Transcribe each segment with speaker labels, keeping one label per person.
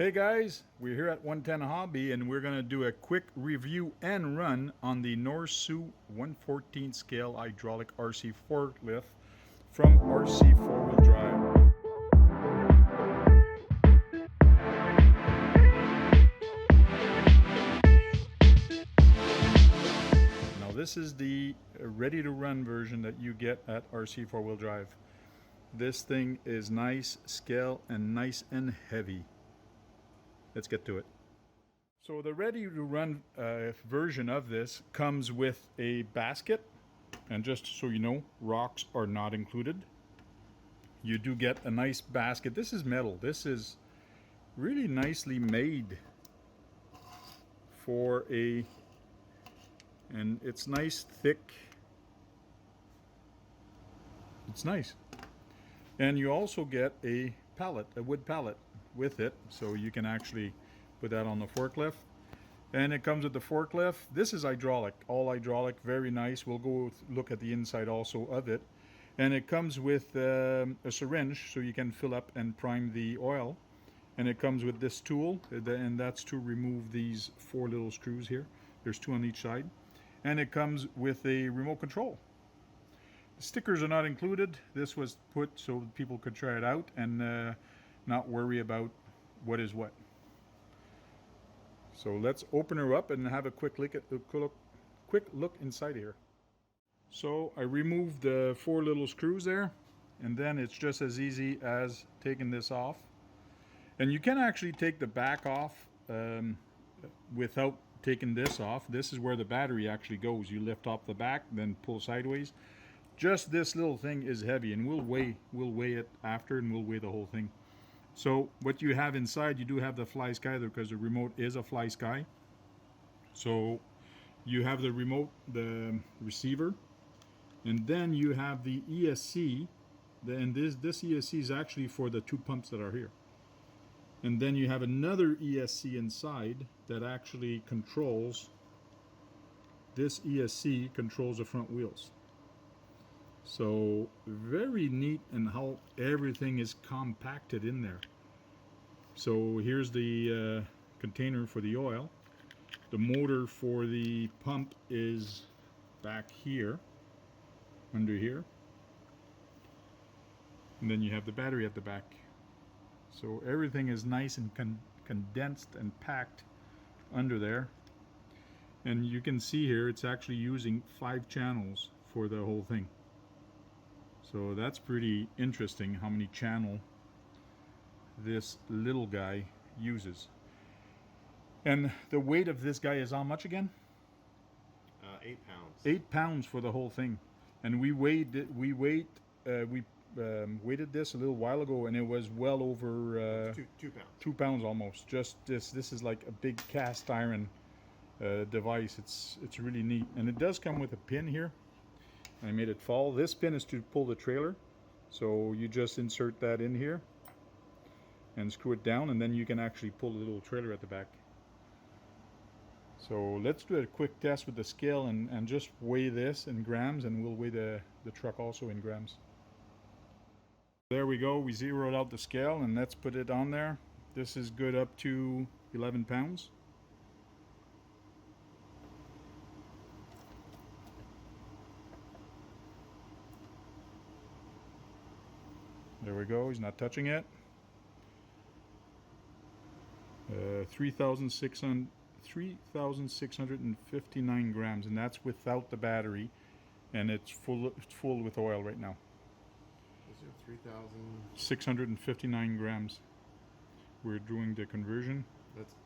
Speaker 1: Hey guys, we're here at 110 Hobby and we're going to do a quick review and run on the Norsu 1/14 scale hydraulic RC forklift from RC 4-wheel drive. Now this is the ready to run version that you get at RC 4-wheel drive. This thing is nice scale and nice and heavy. Let's get to it. So the ready to run version of this comes with a basket, and just so you know, rocks are not included. You do get a nice basket. This is metal. This is really nicely made for and it's nice, thick. It's nice. And you also get a pallet, a wood pallet with it, so you can actually put that on the forklift. And it comes with the forklift. This is hydraulic, all hydraulic, very nice. We'll go look at the inside also of it. And it comes with a syringe, so you can fill up and prime the oil. And it comes with this tool, and that's to remove these 4 little screws here. There's 2 on each side. And it comes with a remote control. The stickers are not included. This was put so people could try it out and not worry about what is what. So let's open her up and have a quick look inside here. So I removed the 4 little screws there, and then it's just as easy as taking this off. And you can actually take the back off without taking this off. This is where the battery actually goes. You lift off the back, then pull sideways. Just this little thing is heavy, and we'll weigh it after, and we'll weigh the whole thing. So what you have inside, you do have the fly sky there, because the remote is a fly sky. So you have the remote, the receiver, and then you have the ESC. And this ESC is actually for the 2 pumps that are here. And then you have another ESC inside that actually controls, this ESC controls the front wheels. So very neat, and how everything is compacted in there. So here's the container for the oil. The motor for the pump is back here, under here. And then you have the battery at the back. So everything is nice and condensed and packed under there. And you can see here it's actually using 5 channels for the whole thing. So that's pretty interesting how many channel this little guy uses. And the weight of this guy is how much again?
Speaker 2: 8 pounds.
Speaker 1: 8 pounds for the whole thing. And we weighted this a little while ago, and it was well over
Speaker 2: 2 pounds.
Speaker 1: 2 pounds almost. Just this is like a big cast iron device. It's really neat, and it does come with a pin here. I made it fall. This pin is to pull the trailer, so you just insert that in here and screw it down, and then you can actually pull the little trailer at the back. So let's do a quick test with the scale and just weigh this in grams, and we'll weigh the truck also in grams. There we go. We zeroed out the scale, and let's put it on there. This is good up to 11 pounds. There we go, he's not touching it. 3,659 grams, and that's without the battery, and it's full with oil right now.
Speaker 2: Is it
Speaker 1: 3,659 grams. We're doing the conversion.
Speaker 2: That's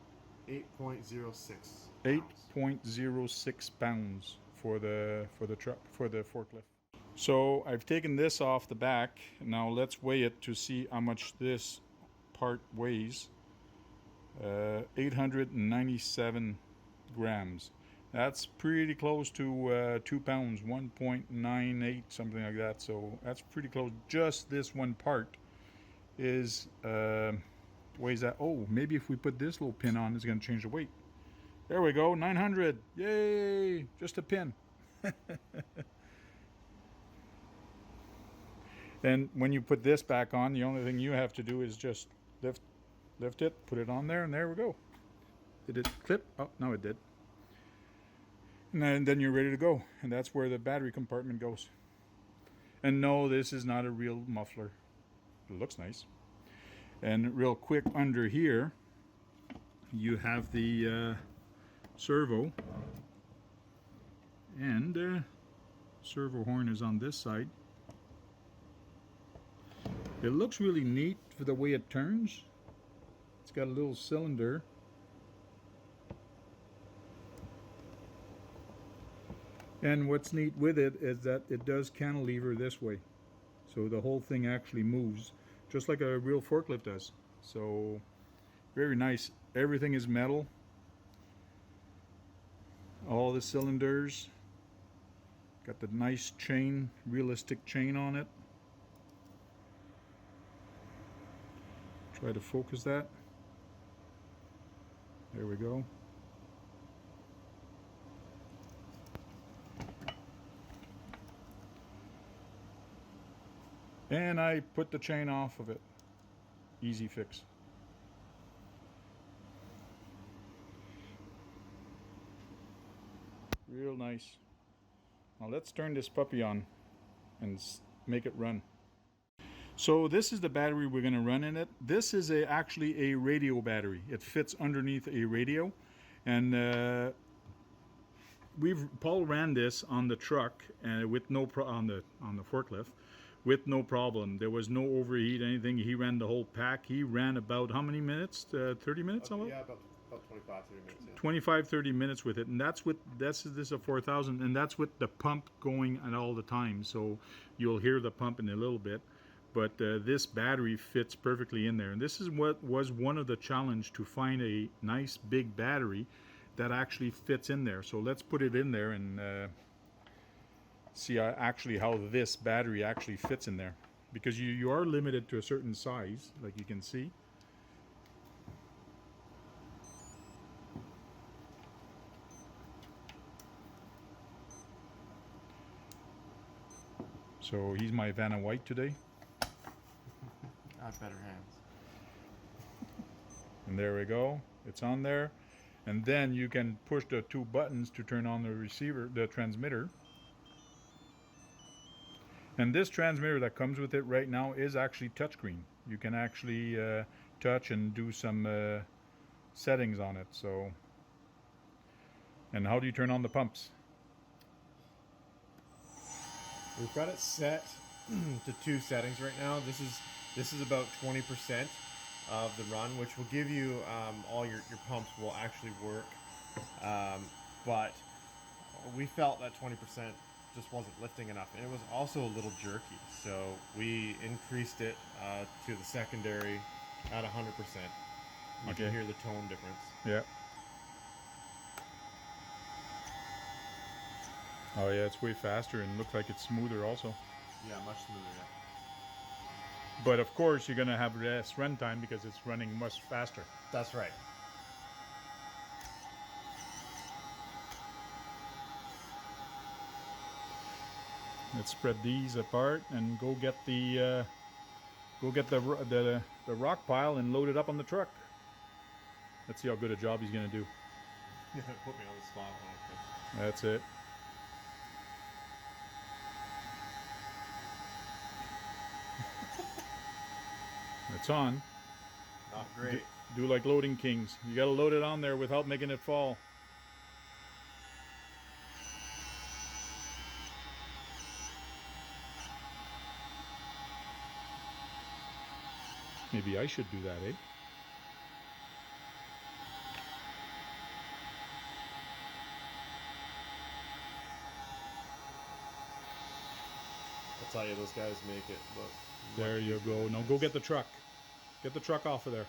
Speaker 2: 8.06.
Speaker 1: 8.06 pounds for the truck, for the forklift. So I've taken this off the back. Now let's weigh it to see how much this part weighs. 897 grams. That's pretty close to 2 pounds, 1.98, something like that. So that's pretty close. Just this one part is weighs that. Oh, maybe if we put this little pin on, it's going to change the weight. There we go, 900. Yay! Just a pin. And when you put this back on, the only thing you have to do is just lift Lift it, put it on there, and there we go. Did it clip? Oh, no, it did. And then you're ready to go. And that's where the battery compartment goes. And no, this is not a real muffler. It looks nice. And real quick, under here, you have the servo. And servo horn is on this side. It looks really neat for the way it turns. It's got a little cylinder. And what's neat with it is that it does cantilever this way. So the whole thing actually moves, just like a real forklift does. So very nice. Everything is metal. All the cylinders. Got the nice chain, realistic chain on it. Try to focus that. There we go. And I put the chain off of it. Easy fix. Real nice. Now let's turn this puppy on and make it run. So this is the battery we're going to run in it. This is actually a radio battery. It fits underneath a radio, and Paul ran this on the truck with on the forklift with no problem. There was no overheat, anything. He ran the whole pack. He ran about how many minutes? 30 minutes?
Speaker 2: Yeah, about 25, 30 minutes. Yeah.
Speaker 1: 25, 30 minutes with it, and that's with this is a 4000, and that's with the pump going at all the time. So you'll hear the pump in a little bit. But this battery fits perfectly in there. And this is what was one of the challenge, to find a nice big battery that actually fits in there. So let's put it in there and see actually how this battery actually fits in there. Because you are limited to a certain size, like you can see. So he's my Vanna White today.
Speaker 2: I have better hands.
Speaker 1: And there we go. It's on there. And then you can push the two buttons to turn on the receiver, the transmitter. And this transmitter that comes with it right now is actually touchscreen. You can actually touch and do some settings on it. So, and how do you turn on the pumps?
Speaker 2: We've got it set to 2 settings right now. This is about 20% of the run, which will give you all your pumps will actually work. But we felt that 20% just wasn't lifting enough, and it was also a little jerky. So we increased it to the secondary at 100%. You can hear the tone difference.
Speaker 1: Yeah. Oh yeah, it's way faster and looks like it's smoother also.
Speaker 2: Yeah, much smoother. Yeah.
Speaker 1: But of course, you're gonna have less runtime because it's running much faster.
Speaker 2: That's right.
Speaker 1: Let's spread these apart and go get the rock pile and load it up on the truck. Let's see how good a job he's gonna do.
Speaker 2: Put me on the spot.
Speaker 1: That's it. It's on.
Speaker 2: Not great.
Speaker 1: Do like Loading Kings. You gotta load it on there without making it fall. Maybe I should do that, eh?
Speaker 2: I'll tell you, those guys make it look.
Speaker 1: There you go. Now go get the truck. Get the truck off of there.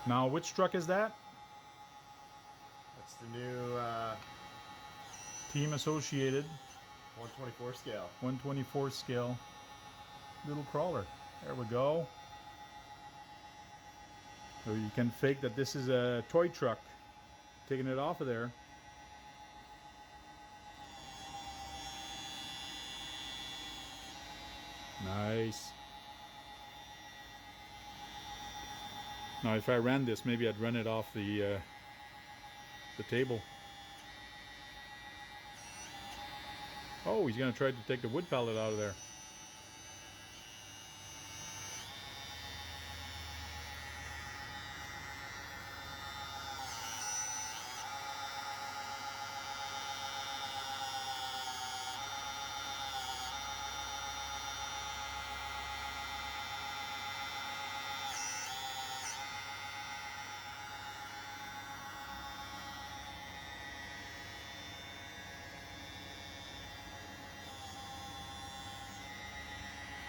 Speaker 1: Now, which truck is that?
Speaker 2: That's the new
Speaker 1: Team Associated
Speaker 2: 124 scale.
Speaker 1: 124 scale little crawler. There we go. So you can fake that this is a toy truck. Taking it off of there. Nice. Now if I ran this, maybe I'd run it off the table. Oh, he's gonna try to take the wood pallet out of there.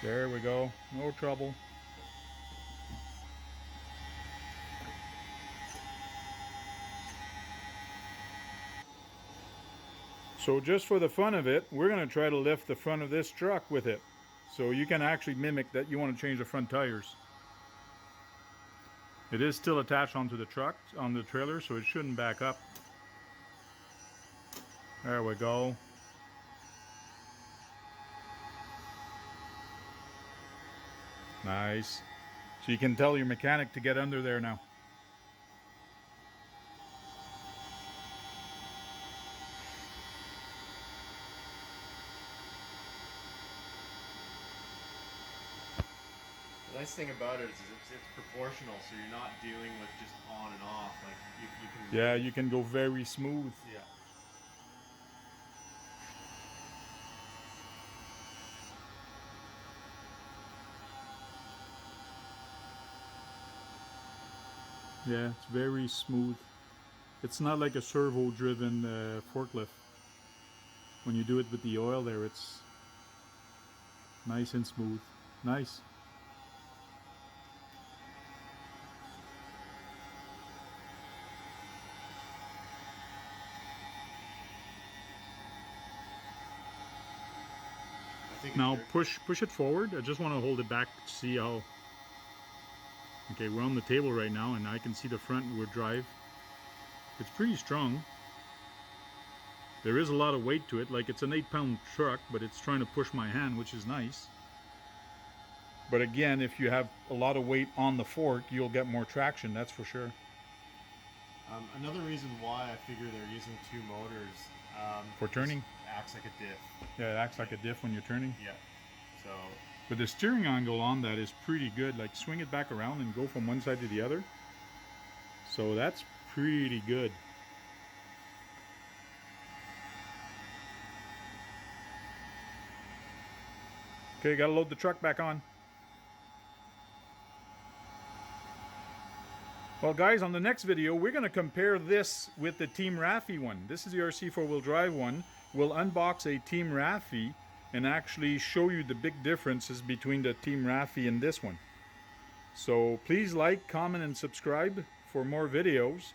Speaker 1: There we go, no trouble. So just for the fun of it, we're going to try to lift the front of this truck with it. So you can actually mimic that you want to change the front tires. It is still attached onto the truck, on the trailer, so it shouldn't back up. There we go. Nice. So you can tell your mechanic to get under there now.
Speaker 2: The nice thing about it is it's proportional, so you're not dealing with just on and off. Like you can.
Speaker 1: Yeah, you can go very smooth.
Speaker 2: Yeah.
Speaker 1: Yeah, it's very smooth. It's not like a servo-driven forklift. When you do it with the oil there, it's nice and smooth. Nice. Now push it forward. I just want to hold it back to see how. Okay, we're on the table right now and I can see the front wheel drive. It's pretty strong. There is a lot of weight to it, like it's an 8-pound truck, but it's trying to push my hand, which is nice. But again, if you have a lot of weight on the fork, you'll get more traction, that's for sure.
Speaker 2: Another reason why I figure they're using two motors
Speaker 1: for turning?
Speaker 2: Acts like a diff.
Speaker 1: Yeah, it acts like a diff when you're turning.
Speaker 2: Yeah. So.
Speaker 1: But the steering angle on that is pretty good. Like swing it back around and go from one side to the other. So that's pretty good. Okay, gotta load the truck back on. Well guys, on the next video, we're gonna compare this with the Team Raffi one. This is the RC 4-wheel drive one. We'll unbox a Team Raffi and actually show you the big differences between the Team Raffi and this one. So please like, comment, and subscribe for more videos.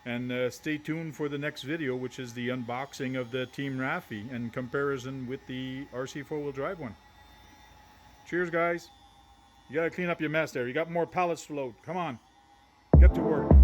Speaker 1: And stay tuned for the next video, which is the unboxing of the Team Raffi and comparison with the RC 4-wheel drive one. Cheers, guys. You gotta clean up your mess there. You got more pallets to load. Come on, get to work.